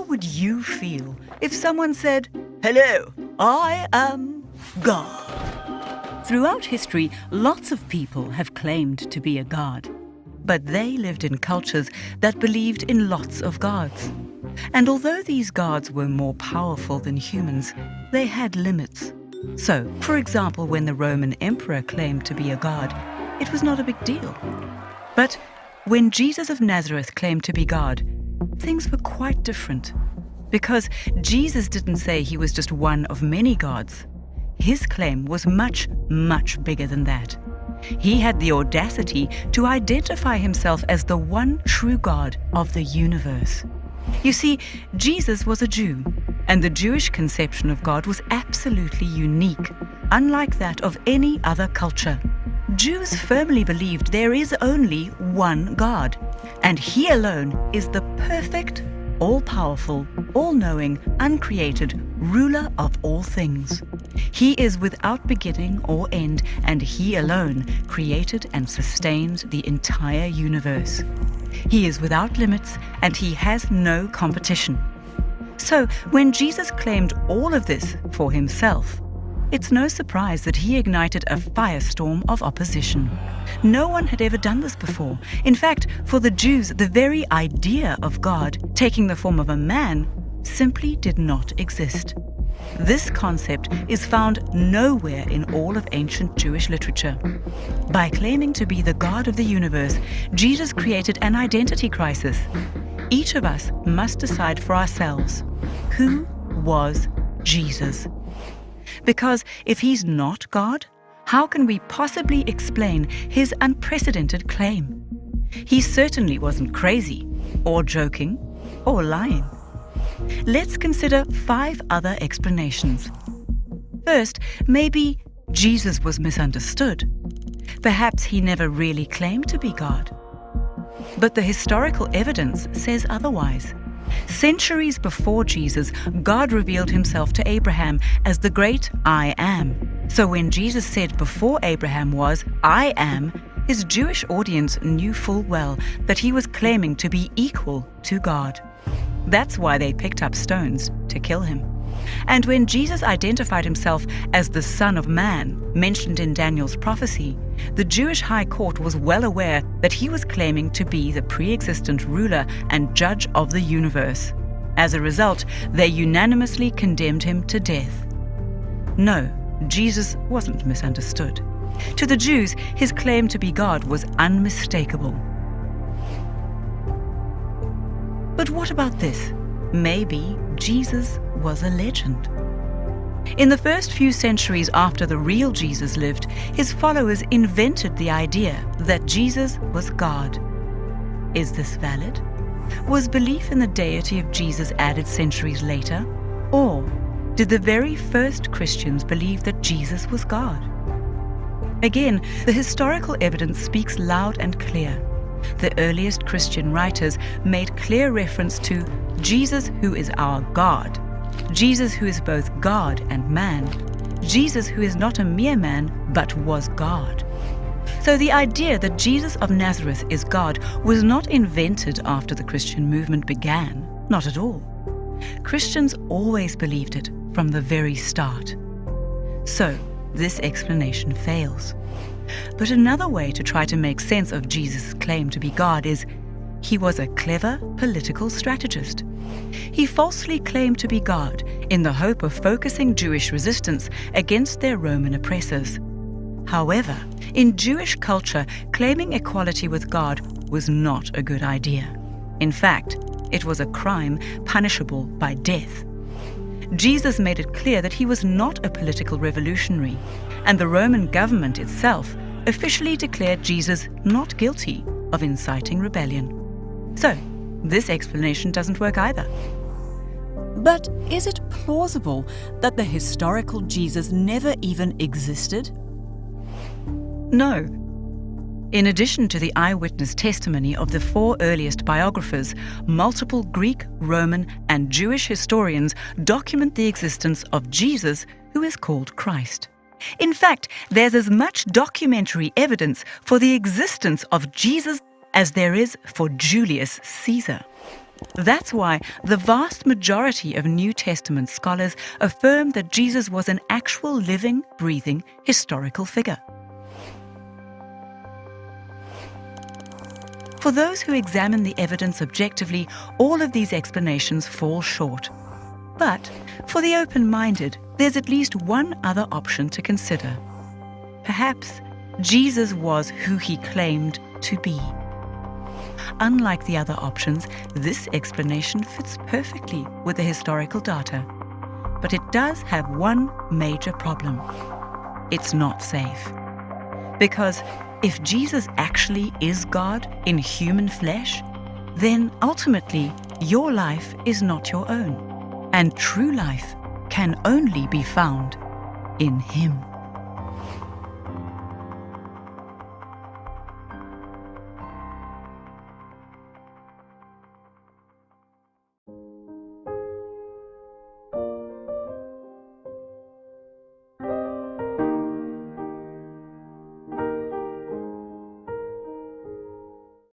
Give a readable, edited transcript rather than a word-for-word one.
would you feel if someone said, "Hello, I am God"? Throughout history, lots of people have claimed to be a god. But they lived in cultures that believed in lots of gods. And although these gods were more powerful than humans, they had limits. So, for example, when the Roman emperor claimed to be a god, it was not a big deal. But when Jesus of Nazareth claimed to be God, things were quite different. Because Jesus didn't say he was just one of many gods. His claim was much, much bigger than that. He had the audacity to identify himself as the one true God of the universe. You see, Jesus was a Jew, and the Jewish conception of God was absolutely unique, unlike that of any other culture. Jews firmly believed there is only one God, and He alone is the perfect, all-powerful, all-knowing, uncreated ruler of all things. He is without beginning or end, and He alone created and sustains the entire universe. He is without limits, and He has no competition. So, when Jesus claimed all of this for Himself, it's no surprise that He ignited a firestorm of opposition. No one had ever done this before. In fact, for the Jews, the very idea of God taking the form of a man simply did not exist. This concept is found nowhere in all of ancient Jewish literature. By claiming to be the God of the universe, Jesus created an identity crisis. Each of us must decide for ourselves, who was Jesus? Because if He's not God, how can we possibly explain His unprecedented claim? He certainly wasn't crazy, or joking, or lying. Let's consider 5 other explanations. First, maybe Jesus was misunderstood. Perhaps He never really claimed to be God. But the historical evidence says otherwise. Centuries before Jesus, God revealed Himself to Abraham as the great I Am. So when Jesus said before Abraham was, "I am," His Jewish audience knew full well that He was claiming to be equal to God. That's why they picked up stones to kill Him. And when Jesus identified Himself as the Son of Man, mentioned in Daniel's prophecy, the Jewish high court was well aware that He was claiming to be the pre-existent ruler and judge of the universe. As a result, they unanimously condemned Him to death. No, Jesus wasn't misunderstood. To the Jews, His claim to be God was unmistakable. But what about this? Maybe Jesus was a legend. In the first few centuries after the real Jesus lived, His followers invented the idea that Jesus was God. Is this valid? Was belief in the deity of Jesus added centuries later? Or did the very first Christians believe that Jesus was God? Again, the historical evidence speaks loud and clear. The earliest Christian writers made clear reference to Jesus who is our God, Jesus who is both God and man, Jesus who is not a mere man but was God. So the idea that Jesus of Nazareth is God was not invented after the Christian movement began, not at all. Christians always believed it from the very start. So this explanation fails. But another way to try to make sense of Jesus' claim to be God is He was a clever political strategist. He falsely claimed to be God in the hope of focusing Jewish resistance against their Roman oppressors. However, in Jewish culture, claiming equality with God was not a good idea. In fact, it was a crime punishable by death. Jesus made it clear that He was not a political revolutionary, and the Roman government itself officially declared Jesus not guilty of inciting rebellion. So, this explanation doesn't work either. But is it plausible that the historical Jesus never even existed? No. In addition to the eyewitness testimony of the 4 earliest biographers, multiple Greek, Roman, and Jewish historians document the existence of Jesus, who is called Christ. In fact, there's as much documentary evidence for the existence of Jesus as there is for Julius Caesar. That's why the vast majority of New Testament scholars affirm that Jesus was an actual living, breathing, historical figure. For those who examine the evidence objectively, all of these explanations fall short. But for the open-minded, there's at least one other option to consider. Perhaps Jesus was who he claimed to be. Unlike the other options, this explanation fits perfectly with the historical data. But it does have one major problem. It's not safe. Because if Jesus actually is God in human flesh, then ultimately your life is not your own, and true life can only be found in Him.